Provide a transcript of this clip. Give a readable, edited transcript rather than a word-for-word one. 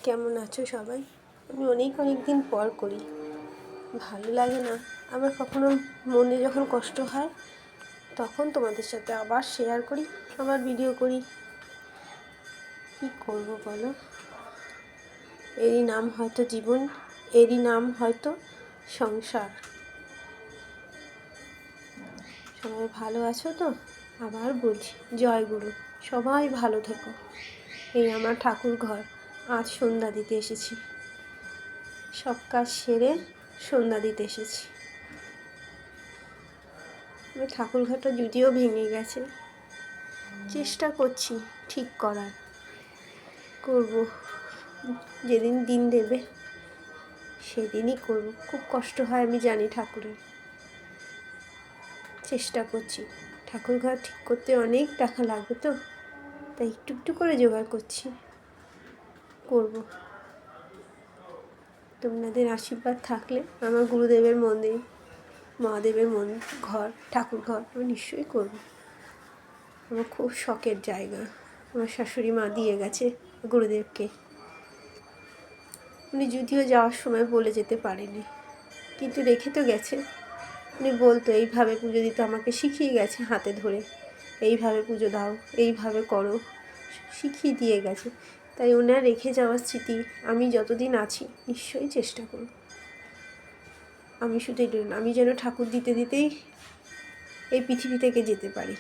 কেমন আছো সবাই? আমি অনেক দিন পর করি, ভালো লাগে না। আবার কখনো মনে যখন কষ্ট হয় তখন তোমাদের সাথে আবার শেয়ার করি, আবার ভিডিও করি। কী করবো বলো? এরই নাম হয়তো জীবন, এরই নাম হয়তো সংসার। সবাই ভালো আছো তো? আবার বলছি জয় গুরু, সবাই ভালো থেকো। এই আমার ঠাকুর ঘর, আজ সন্ধ্যা দিতে এসেছি। সব কাজ সেরে সন্ধ্যা দিতে এসেছি। আমার ঠাকুর ঘরটা যদিও ভেঙে গেছে, চেষ্টা করছি ঠিক করার। করব, যেদিন দিন দেবে সেদিনই করব। খুব কষ্ট হয় আমি জানি ঠাকুরের, চেষ্টা করছি। ঠাকুর ঘর ঠিক করতে অনেক টাকা লাগবে তো, তাই একটু একটু করে জোগাড় করছি, করব। তোমাদের আশীর্বাদ থাকলে আমার গুরুদেবের মন্দির, মহাদেবের ঘর, ঠাকুর ঘর আমি নিশ্চয়ই করব। আমার খুব শখের জায়গা। আমার শাশুড়ি মা দিয়ে গেছে গুরুদেবকে। উনি যদিও যাওয়ার সময় বলে যেতে পারেনি, কিন্তু রেখে তো গেছে। উনি বলতো এইভাবে পুজো দিতে, আমাকে শিখিয়ে গেছে হাতে ধরে, এইভাবে পুজো দাও, এইভাবে করো, শিখিয়ে দিয়ে গেছে। তাই ওনার রেখে যাওয়ার স্মৃতি আমি যতদিন আছি নিশ্চয়ই চেষ্টা করব। আমি শুধু এটা, আমি যেন ঠাকুর দিতে দিতেই এই পৃথিবী থেকে যেতে পারি।